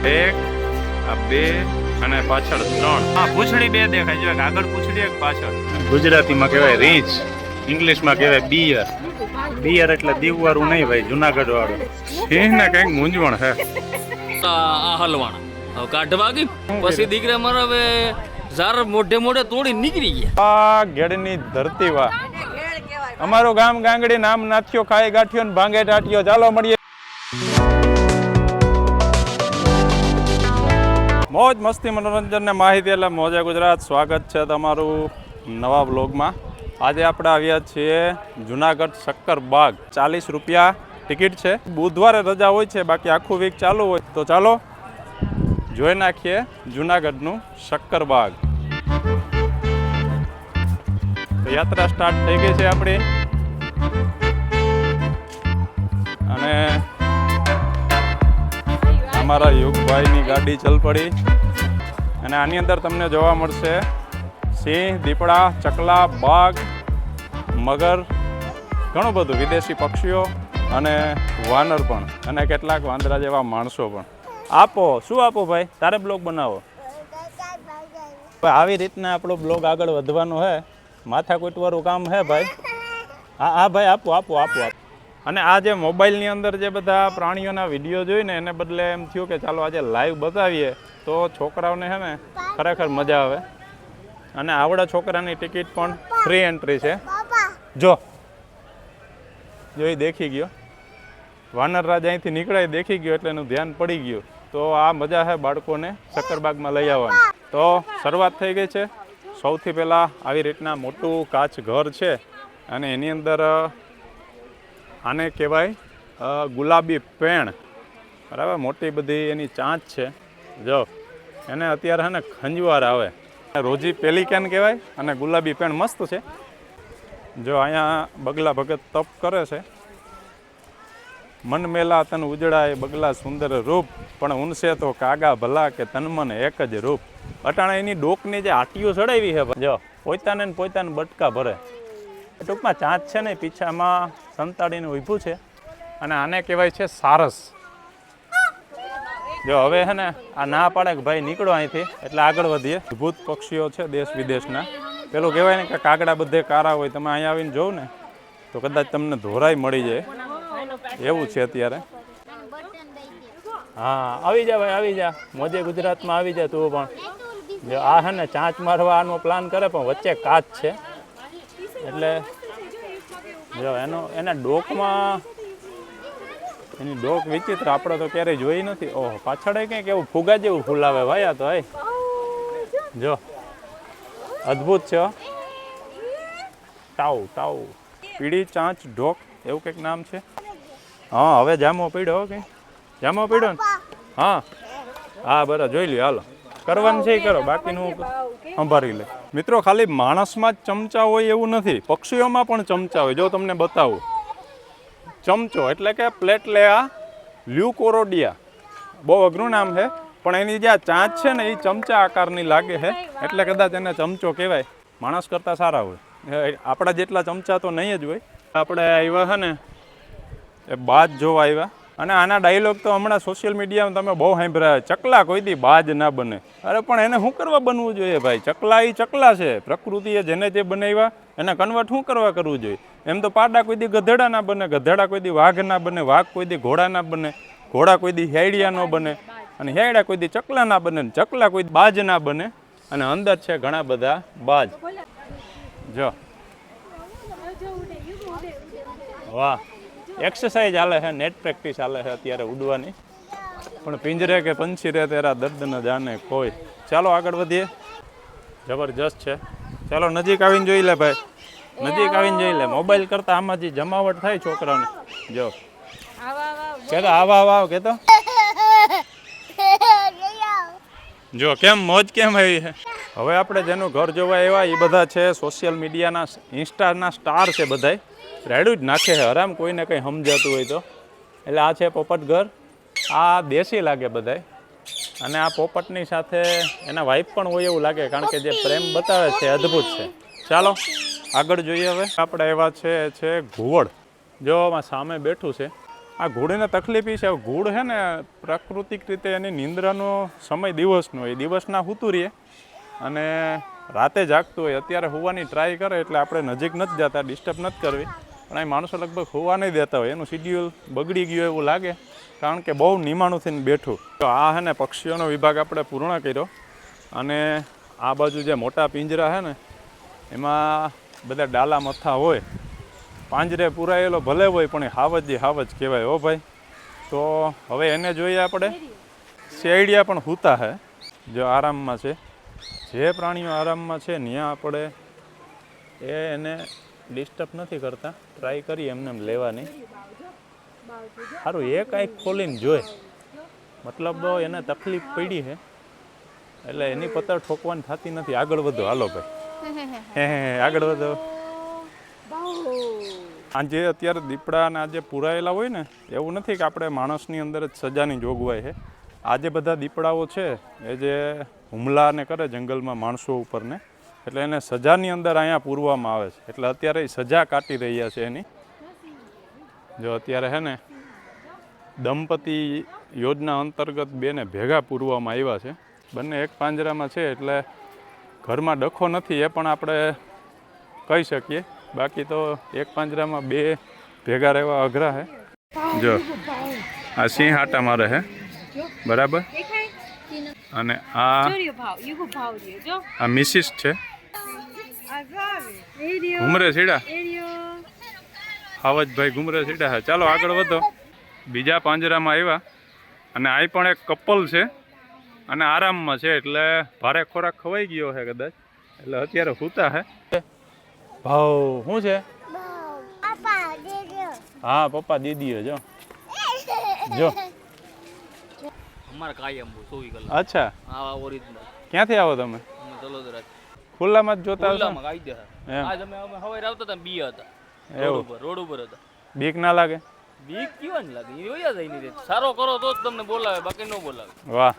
એક, આ બે અને પાછળ ત્રણ. હા, પૂંછડી બે દેખાય છે, આગળ પૂંછડી એક પાછળ. ગુજરાતીમાં કહેવાય રીંછ, ઇંગ્લિશમાં કહેવાય બિયર. બિયર એટલે દીવવાળું નહીં ભાઈ, જુનાગઢ વાળું. સિંહને કંઈક મૂંઝવણ છે. આ હલવાણા હવે કાઢવા ગઈ પછી દીકરા મારા હવે ઝાર મોઢે મોઢે તોડી નીકળી ગયા. આ ગેડની ધરતી વાહ, અમારું ગામ ગાંગડી, નામ નાથ્યો, ખાય ગાંઠિયો ને ભાંગે ટાટિયો. ચાલો મળીએ. મોજ મસ્તી મનોરંજન ને માહિતી એટલે મોજે ગુજરાત. સ્વાગત છે તમારું નવા બ્લોગમાં. આજે આપણે આવ્યા છીએ જુનાગઢ શક્કરબાગ. 40 રૂપિયા ટિકિટ છે. બુધવારે રજા હોય છે, બાકી આખું વીક ચાલુ હોય. તો ચાલો જોઈ નાખીએ જુનાગઢનું શક્કરબાગ. તો યાત્રા સ્ટાર્ટ થઈ ગઈ છે આપણી, અને અમારા યુગભાઈની ગાડી ચલ પડી. અને આની અંદર તમને જોવા મળશે સિંહ, દીપડા, ચકલા, બાઘ, મગર, ઘણું બધું વિદેશી પક્ષીઓ અને વાનર પણ, અને કેટલાક વાંદરા જેવા માણસો પણ. આપો, શું આપો ભાઈ? તારે બ્લોગ બનાવો. આવી રીતના આપણો બ્લોગ આગળ વધવાનો છે. માથાકૂટવાળું કામ છે ભાઈ. હા ભાઈ, આપો આપો આપો આપો. અને આ જે મોબાઈલની અંદર જે બધા પ્રાણીઓના વિડીયો જોઈને એને બદલે એમ થયું કે ચાલો આજે લાઈવ બતાવીએ તો છોકરાઓને છે ને ખરેખર મજા આવે. અને આવડા છોકરાની ટિકિટ પણ ફ્રી એન્ટ્રી છે. જો એ દેખી ગયો વાનર રાજ, અહીંથી નીકળાય દેખી ગયો એટલે એનું ધ્યાન પડી ગયું. તો આ મજા છે બાળકોને શક્કરબાગમાં લઈ આવવાની. તો શરૂઆત થઈ ગઈ છે. સૌથી પહેલાં આવી રીતના મોટું કાચ ઘર છે, અને એની અંદર આને કહેવાય ગુલાબી પેણ. બરાબર, મોટી બધી એની ચાંચ છે. જો એને અત્યારે છે ને ખંજવાર આવે. રોજી પેલિકેન કહેવાય, અને ગુલાબી પેણ મસ્ત છે. જો અહીંયા બગલા ભગત તપ કરે છે. મન મેલા તન ઉજળાય બગલા સુંદર રૂપ, પણ ઉનસે તો કાગા ભલા કે તન મન એક જ રૂપ. અટાણા એની ડોકની જે આટીઓ ચડાવી છે, જો પોતાને ને પોતાને બટકા ભરે. ટૂંકમાં ચાંચ છે ને પીછામાં સંતાડીને ઊભું છે, અને આને કહેવાય છે સારસ. જો હવે છે ને આ ના પાડે કે ભાઈ નીકળો અહીંથી, એટલે આગળ વધીએ. અદ્ભુત પક્ષીઓ છે દેશ વિદેશના. પેલું કહેવાય ને કે કાગડા બધે કારા હોય, તમે અહીંયા આવીને જોઉં ને તો કદાચ તમને ધોરાઈ મળી જાય એવું છે અત્યારે. હા, આવી જા ભાઈ, આવી જા. મોજે ગુજરાતમાં આવી જા તું પણ. જો આ છે ને ચાંચ મારવાનો પ્લાન કરે, પણ વચ્ચે કાચ છે એટલે જો એના ડોકમાં એની ડોક વિચિત્ર, આપણે તો ક્યારેય જોઈ નથી. ઓહો, પાછળ કંઈક એવું ફુગા જેવું ફૂલાવે ભાઈ. આ તો જો અદ્ભુત છે. ટાઉ ટાઉ પીળી ચાંચ ઢોક એવું કંઈક નામ છે. હા, હવે જામો પીડ્યો. કંઈ જામો પીડ્યો ને? હા હા, બરાબર, જોઈ લ્યો. હાલો, કરવાનું છે એ કરો, બાકીનું સંભાળી લે. મિત્રો, ખાલી માણસમાં જ ચમચા હોય એવું નથી, પક્ષીઓમાં પણ ચમચા હોય. જો તમને બતાવું, ચમચો એટલે કે પ્લેટલેયા લ્યુકોરોડિયા, બહુ અઘરું નામ છે, પણ એની જે આ ચાંચ છે ને એ ચમચા આકારની લાગે છે, એટલે કદાચ એને ચમચો કહેવાય. માણસ કરતાં સારા હોય. આપણા જેટલા ચમચા તો નહીં જ હોય. આપણે આવ્યા છે ને એ બાજ જોવા આવ્યા, અને આના ડાયલોગ તો હમણાં સોશિયલ મીડિયામાં તમે બહુ સાંભળ્યા. ચકલા કોઈ દી બાજ ના બને. અરે પણ એને શું કરવા બનવું જોઈએ ભાઈ? ચકલા એ ચકલા છે. પ્રકૃતિએ જેને જે બનાવ્યા એને કન્વર્ટ શું કરવા કરવું જોઈએ? એમ તો પાડા કોઈ દી ગધેડા ના બને, ગધેડા કોઈ દી વાઘ ના બને, વાઘ કોઈ દી ઘોડા ના બને, ઘોડા કોઈ દી હેડિયા ન બને, અને હેડા કોઈ દી ચકલા ના બને, ચકલા કોઈ બાજ ના બને. અને અંદર છે ઘણા બધા બાજ. જો વાહ, એક્સરસાઇઝ હાલે છે, નેટ પ્રેક્ટિસ હાલે છે અત્યારે ઉડવાની. પણ પિંજરે કે પંછી રહે તેરા દર્દ ન જાને કોઈ. ચાલો આગળ વધીએ. જબરજસ્ત છે. ચાલો નજીક આવીને જોઈ લે ભાઈ, નજીક આવીને જોઈ લે. મોબાઈલ કરતાં આમાં જે જમાવટ થાય છોકરાઓને. જો કેતો આવા આવા કેતો, જો કેમ મોજ કેમ આવી છે. હવે આપણે જેનું ઘર જોવા એવા એ બધા છે સોશિયલ મીડિયાના ઇન્સ્ટાના સ્ટાર છે. બધાય રેડું જ નાખે છે આરામ, કોઈને કંઈ સમજાતું હોય તો. એટલે આ છે પોપટ ઘર. આ દેશી લાગે બધાય, અને આ પોપટની સાથે એના વાઈફ પણ હોય એવું લાગે, કારણ કે જે પ્રેમ બતાવે છે અદ્ભુત છે. ચાલો આગળ જોઈએ. હવે આપણે એવા છે ઘુવડ. જો આમાં સામે બેઠું છે, આ ઘોડીને તકલીફ એ છે, ઘોડ છે ને પ્રાકૃતિક રીતે એની નિંદ્રાનો સમય દિવસનો હોય, દિવસના સૂતું રહીએ અને રાતે જાગતું હોય. અત્યારે હોવાની ટ્રાય કરે એટલે આપણે નજીક નથી જતા, ડિસ્ટર્બ નથી કરવી, પણ અહીં માણસો લગભગ હોવા નહીં દેતા હોય. એનું શિડ્યુલ બગડી ગયું એવું લાગે, કારણ કે બહુ નિમાણું થઈને બેઠું. તો આ છે ને પક્ષીઓનો વિભાગ આપણે પૂર્ણ કર્યો, અને આ બાજુ જે મોટા પિંજરા છે ને એમાં બધા ડાલા મથા હોય. પાંજરે પુરાયેલો ભલે હોય પણ એ હાવજ કહેવાય હો ભાઈ. તો હવે એને જોઈએ આપણે. શેરડિયા પણ સૂતા છે, જો આરામમાં છે. જે પ્રાણીઓ આરામમાં છે ત્યાં આપણે એને ડિસ્ટર્બ નથી કરતા, ટ્રાય કરીએ એમને લેવાની. સારું એ કાંઈક ખોલીને જોઈ, મતલબ એને તકલીફ પડી છે એટલે એની પતર ઠોકવાની થતી નથી. આગળ વધો, હાલો ભાઈ, આગળ વધો. આજે અત્યારે દીપડાના જે પુરાયેલા હોય ને, એવું નથી કે આપણે માણસની અંદર જ સજાની જોગવાઈ છે. આ જે બધા દીપડાઓ છે એ જે હુમલાને કરે જંગલમાં માણસો ઉપરને, એટલે એને સજાની અંદર અહીંયા પૂરવામાં આવે છે. એટલે અત્યારે એ સજા કાટી રહ્યા છે એની. જો અત્યારે છે ને દંપતી યોજના અંતર્ગત બેને ભેગા પૂરવામાં આવ્યા છે. બંને એક પાંજરામાં છે એટલે ઘરમાં ડખો નથી એ પણ આપણે કહી શકીએ. બાકી તો એક પાંજરામાં બે ભેગા રહેવા અઘરા છે. જો આ સિંહ આટા મારે છે, બરાબર, અને આ મિસિસ છે, ઘુમરે સીડા, હાવજભાઈ ઘુમરે સીડા છે. ચાલો આગળ વધો. બીજા પાંજરામાં આવ્યા, અને આ પણ એક કપલ છે અને આરામમાં છે, એટલે ભારે ખોરાક ખવાઈ ગયો છે કદાચ, એટલે અત્યારે સૂતા છે. ભાવ શું છે? હા પપ્પા દીદી જો જો અમાર કાયમ 24 કલાક. અચ્છા, આ ઓરિજિનલ. ક્યાંથી આવો તમે? અમે તલોદરા. ખુલ્લામાં જ જોતા હશો? ખુલ્લામાં આવી ગયા. આજ અમે હવારે આવતા હતા, બી હતા રોડ ઉપર હતા. બીક ના લાગે? બીક કેવા ન લાગે, એ વયા જાય ની. સારો કરો તો જ તમને બોલાવે, બાકી ન બોલાવે. વાહ.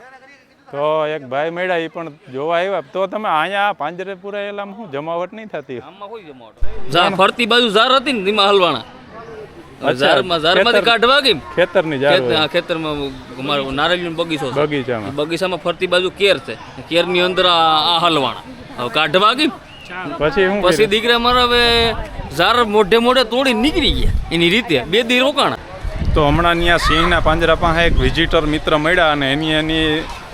તો એક ભાઈ મળ્યા, એ પણ જોવા આવ્યા. તો તમે અહીંયા પાંજરે પુરાયેલામાં શું જમાવટ નહીં થતી? આમાં કોઈ જમાવટ. જા ફરતી બાજુ ઝાર હતી ને, ધીમા હલવાણા. ઝારમાંથી કાઢવા ગઈ ખેતરની ઝાર. ખેતરમાં અમારો નારિયેળનો બગીચો છે. બગીચામાં ફરતી બાજુ કેર છે, કેરની અંદર આ હલવાણા. હવે કાઢવા ગઈ પછી દીકરા મારા હવે ઝાર મોઢે તોડી નીકળી ગયા એની રીતે. 2 દી રોકાણા. તો હમણાં ત્યાં સિંહના પાંજરા પાસે એક વિઝિટર મિત્ર મળ્યા, અને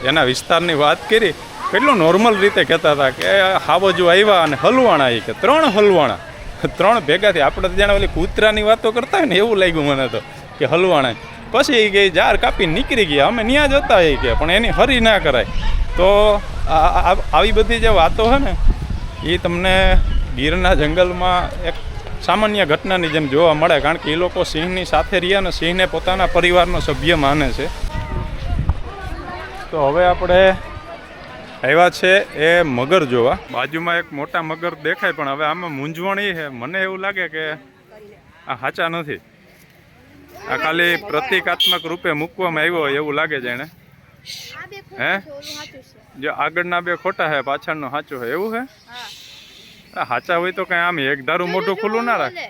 એના વિસ્તારની વાત કરી. કેટલું નોર્મલ રીતે કહેતા હતા કે હાવજો આવ્યા અને હલવાણા, એ કે 3 હલવાણા, 3 ભેગાથી. આપણે તો જાણે ઓલી કૂતરાની વાતો કરતા હોય ને એવું લાગ્યું મને તો, કે હલવાણા. પછી એ કે ઝાર કાપી નીકળી ગયા, અમે ત્યાં જતા એ કે, પણ એની હરી ના કરાય. તો આવી બધી જે વાતો છે ને, એ તમને ગીરના જંગલમાં એક સામાન્ય ઘટનાની જેમ જોવા મળે, કારણ કે એ લોકો સિંહની સાથે રહ્યા અને સિંહને પોતાના પરિવારનો સભ્ય માને છે. તો હવે આપણે આવ્યા છે એ મગર જોવા. બાજુમાં એક મોટા મગર દેખાય, પણ હવે આમાં મૂંઝવણ એ છે, મને એવું લાગે કે આ સાચા નથી, આ ખાલી પ્રતિકાત્મક રૂપે મૂકવામાં આવ્યો એવું લાગે છે એને. હે, જો આગળના 2 ખોટા છે, પાછળનો સાચો છે, એવું છે? સાચા હોય તો કઈ આમ એક ધારું મોઢું ખુલ્લું ના રાખે.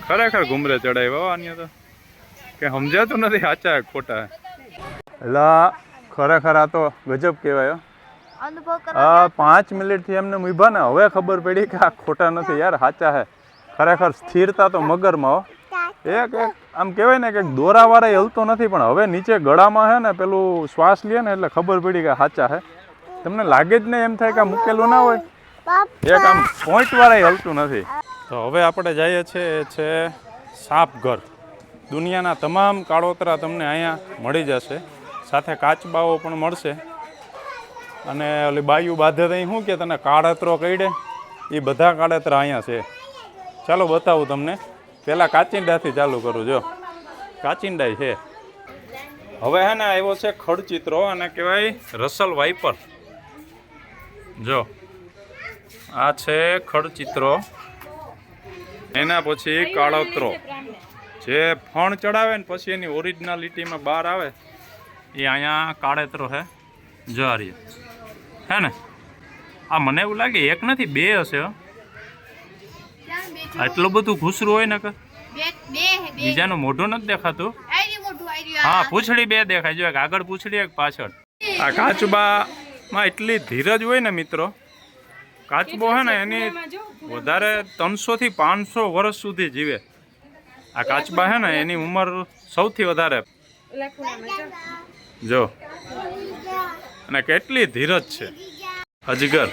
ખરેખર ઘુમરે ચડાવ્યા આની તો, કે સમજાતું નથી સાચા ખોટા. એલા ખરેખર આ તો ગજબ કહેવાય. 5 મિનિટથી એમને ઊભા ને, હવે ખબર પડી કે આ ખોટા નથી યાર, સાચા છે. ખરેખર સ્થિરતા તો મગરમાં હો. એક આમ કહેવાય ને કે દોરાવાળા હલતો નથી, પણ હવે નીચે ગળામાં છે ને પેલું શ્વાસ લે ને એટલે ખબર પડી કે સાચા છે. તમને લાગે જ નહીં, એમ થાય કે મૂકેલું ના હોય. એક આમ પોઈન્ટવાળા હલતું નથી. તો હવે આપણે જઈએ છીએ છે સાપઘર. દુનિયાના તમામ કાળોતરા તમને અહીંયા મળી જશે, સાથે કાચબાઓ પણ મળશે. અને ઓલી બાયું બાંધે તો શું કે તને કાળતરો કહીડે, એ બધા કાળતરા અહીંયા છે. ચાલો બતાવું તમને. પહેલાં કાચિંડાથી ચાલુ કરું. જો કાચિંડા છે. હવે હે ને આવ્યો છે ખડચિત્રો, અને કહેવાય રસલ વાઇપર. જો આ છે ખડચિત્રો, એના પછી કાળોતરો. જે ફણ ચડાવે ને પછી એની ઓરિજિનાલિટીમાં બહાર આવે, એ અહીંયા કાળેતરો છે. જો આ રહી હે ને, આ મને એવું લાગે એક નથી 2 હશે. આટલું બધું ઘૂસરું હોય ને કે બીજાનું મોઢું નથી દેખાતું. હા, પૂંછડી બે દેખાય, જો એક આગળ પૂંછડી એક પાછળ. આ કાચબામાં એટલી ધીરજ હોય ને મિત્રો, કાચબો હે ને એની વધારે 300 થી 500 વર્ષ સુધી જીવે. આ કાચબા હે ને એની ઉંમર સૌથી વધારે જો, અને કેટલી ધીરજ છે. અજગર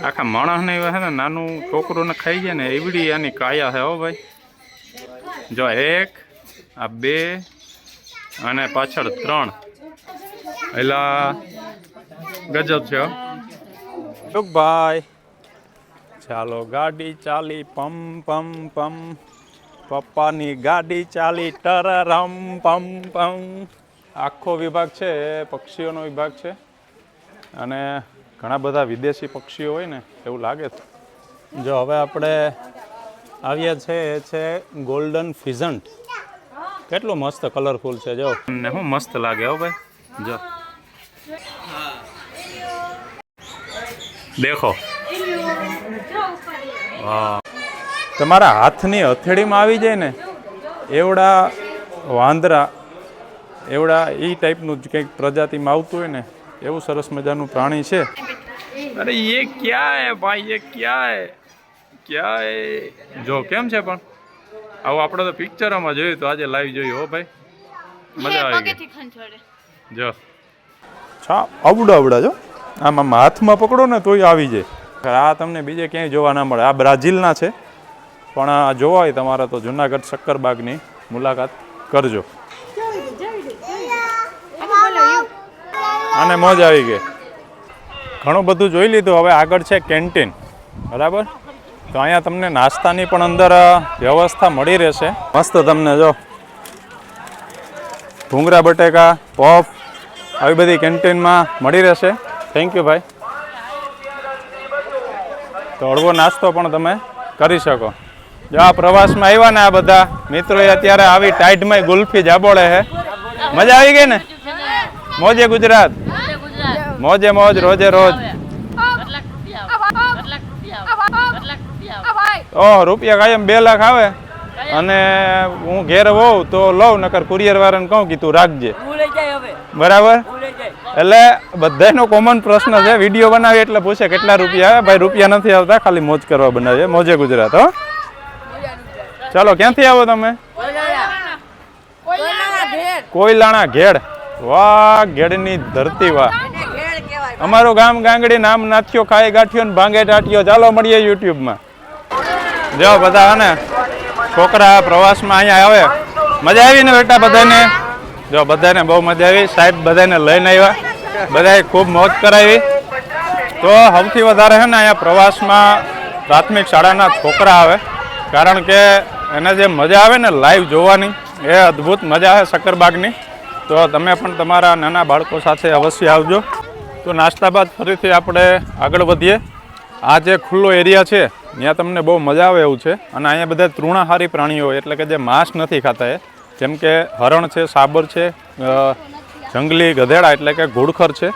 આખા માણસને હે ને નાનું છોકરું ને ખાઈ જાય ને એવડી આની કાયા છે. હો ભાઈ, જો 1 આ 2 અને પાછળ 3. એલા ગજબ છે. ભાઈ ચાલો ગાડી ચાલી પમ પમ પમ, પપ્પાની ગાડી ચાલી ટરરમ પમ પમ. આખો વિભાગ છે એ પક્ષીઓનો વિભાગ છે અને ઘણા બધા વિદેશી પક્ષીઓ હોય ને એવું લાગે છે. જો હવે આપણે આવ્યા છે એ છે ગોલ્ડન ફિઝન્ટ. કેટલું મસ્ત કલરફુલ છે જો, ને શું મસ્ત લાગે. હો ભાઈ જો દેખો, હા તમારા હાથની હથેળીમાં આવી જાય ને એવડા વાંદરા, એવડા એ ટાઈપનું જ કંઈક પ્રજાતિમાં આવતું હોય ને એવું સરસ મજાનું પ્રાણી છે. અરે ये क्या है भाई, ये क्या है, क्या है. જો કેમ છે પણ આવું આપણે તો પિક્ચરોમાં જોયું તો આજે લાઈવ જોયું. હો ભાઈ મજા આવી ગઈ. જો છા આવડા આવડા જો, આમ હાથમાં પકડો ને તોય આવી જાય. આ તમને બીજે ક્યાંય જોવા ના મળે. આ બ્રાઝિલના છે પણ આ જોવા હોય તમારે તો જુનાગઢ શક્કરબાગની મુલાકાત કરજો. અને મોજ આવી ગઈ. ઘણું બધું જોઈ લીધું. હવે આગળ છે કેન્ટીન, બરાબર. તો અહીંયા તમને નાસ્તાની પણ અંદર વ્યવસ્થા મળી રહેશે મસ્ત. તમને જો ભૂંગળા બટેકા પફ આવી બધી કેન્ટીનમાં મળી રહેશે. થેન્ક યુ ભાઈ. તો હળવો નાસ્તો પણ તમે કરી શકો. જો આ પ્રવાસમાં આવ્યા ને આ બધા મિત્રોએ અત્યારે આવી ટાઈડમાં ગુલ્ફી જાબોળે છે. મજા આવી ગઈ ને? મોજે ગુજરાત, મોજે મોજ, રોજે રોજ. ઓહ, રૂપિયા કાયમ 2 લાખ આવે અને હું ઘેર હોઉં તો લઉં, નકર કુરિયર વાળાને કહું કે તું રાખજે, બરાબર. એટલે બધાનો કોમન પ્રશ્ન છે, વિડીયો બનાવી એટલે પૂછે કેટલા રૂપિયા આવે. ભાઈ રૂપિયા નથી આવતા, ખાલી મોજ કરવા બનાવીએ. મોજે ગુજરાત. હો ચાલો, ક્યાંથી આવો તમે? કોઈલાણા ઘેડ. વાહ, ઘેડની ધરતી વાહ. અમારું ગામ ગાંગડી, નામ નાથ્યો, ખાઈ ગાંઠ્યો ને ભાંગે ટાટ્યો. ચાલો મળીએ યુટ્યુબમાં. જો બધા હે ને છોકરા પ્રવાસમાં અહીંયા આવે. મજા આવી ને બેટા બધાને? જો બધાને બહુ મજા આવી. સાહેબ બધાને લઈને આવ્યા, બધાએ ખૂબ મોજ કરાવી. તો સૌથી વધારે છે ને અહીંયા પ્રવાસમાં પ્રાથમિક શાળાના છોકરા આવે, કારણ કે એને જે મજા આવે ને લાઈવ જોવાની એ અદ્ભુત મજા આવે શક્કરબાગની. તો તમે પણ તમારા નાના બાળકો સાથે અવશ્ય આવજો. તો નાસ્તા બાદ ફરીથી આપણે આગળ વધીએ. આ જે ખુલ્લો એરિયા છે ત્યાં તમને બહુ મજા આવે એવું છે. અને અહીંયા બધા તૃણાહારી પ્રાણીઓ હોય, એટલે કે જે માંસ નથી ખાતા એ, જેમ કે હરણ છે, સાબર છે, જંગલી ગધેડા એટલે કે ઘુડખર છે.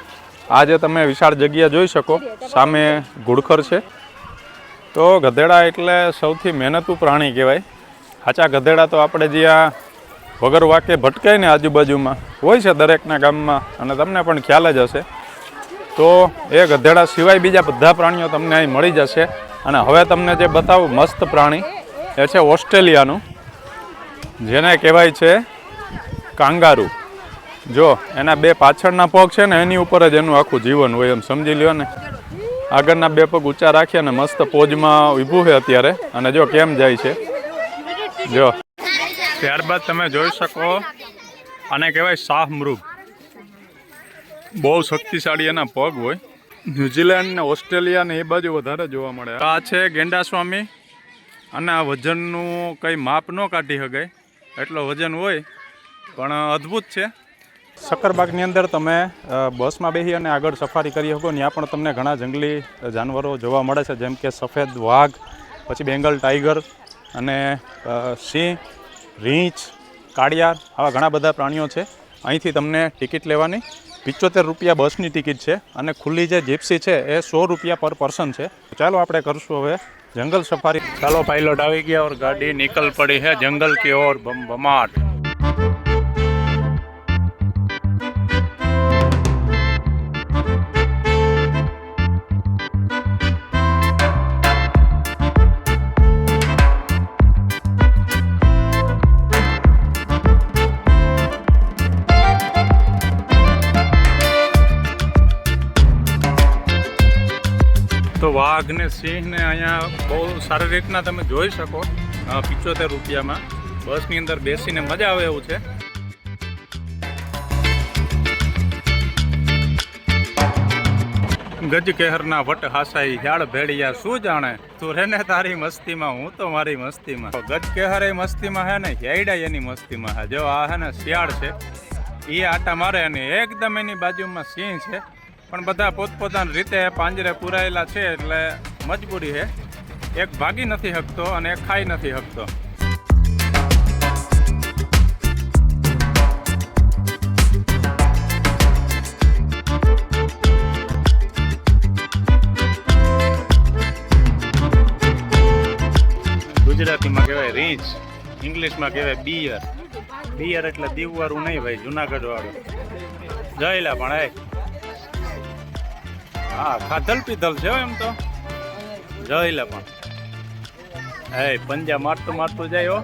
આ જે તમે વિશાળ જગ્યા જોઈ શકો સામે ઘુડખર છે. તો ગધેડા એટલે સૌથી મહેનતુ પ્રાણી કહેવાય. સાચા ગધેડા તો આપણે જ્યાં વગર વાકે ભટકાય ને આજુબાજુમાં હોય છે દરેકના ગામમાં, અને તમને પણ ખ્યાલ જ હશે. તો એ ગધેડા સિવાય બીજા બધા પ્રાણીઓ તમને અહીં મળી જશે. અને હવે તમને જે બતાવું મસ્ત પ્રાણી એ છે ઓસ્ટ્રેલિયાનું, જેને કહેવાય છે કાંગારૂ. જો એના 2 પાછળના પગ છે ને એની ઉપર જ એનું આખું જીવન હોય, એમ સમજી લ્યો ને. આગળના 2 પગ ઊંચા રાખી અને મસ્ત પોજમાં ઊભું છે અત્યારે. અને જો કેમ જાય છે જો. ત્યારબાદ તમે જોઈ શકો આને કહેવાય શાહ મૃગ. બહુ શક્તિશાળી એના પગ હોય. ન્યૂઝીલેન્ડ ને ઓસ્ટ્રેલિયા ને એ બાજુ વધારે જોવા મળે. આ છે ગેંડા સ્વામી, અને આ વજનનું કંઈ માપ ન કાઢી શકાય એટલો વજન હોય, પણ અદ્ભુત છે. શક્કરબાગની અંદર તમે બસમાં બેસી અને આગળ સફારી કરી શકો. ત્યાં પણ તમને ઘણા જંગલી જાનવરો જોવા મળે છે, જેમ કે સફેદ વાઘ, પછી બેંગલ ટાઈગર અને સિંહ, રીંછ, કાળિયાર, આવા ઘણા બધા પ્રાણીઓ છે. અહીંથી તમને ટિકિટ લેવાની 75 રૂપિયા બસની ટિકિટ છે, અને ખુલ્લી જે જીપ્સી છે એ 100 રૂપિયા પર પર્સન છે. ચાલો આપણે કરશું હવે जंगल सफारी। चलो पायलट आ गया और गाड़ी निकल पड़ी है जंगल की ओर बमबमाट। તો વાઘ ને સિંહ ને અહીંયા બહુ સારી રીતના તમે જોઈ શકો 75 રૂપિયામાં બસની અંદર બેસીને મજા આવે એવું છે. ગજ કેહરના વટ હાસાઈ યાળ ભેડિયા શું જાણે તું રે ને તારી મસ્તીમાં હું તો મારી મસ્તીમાં. ગજ કેહર એ મસ્તીમાં હે ને યાયડા એની મસ્તીમાં હે. જો આ હે ને શિયાળ છે એ આટા મારે અને એકદમ એની બાજુમાં સિંહ છે પણ બધા પોતપોતાની રીતે પાંજરે પુરાયેલા છે એટલે મજબૂરી છે. એક ભાગી નથી શકતો અને એક ખાઈ નથી શકતો. ગુજરાતીમાં કહેવાય રીંછ, ઇંગ્લિશમાં કહેવાય બિયર. બિયર એટલે દીવવાળું નહીં ભાઈ, જુનાગઢ વાળું. જઈલા પણ હા ખાધલ પીધલ છે એમ તો. જઈલા પણ પંજા મારતું જાય હો.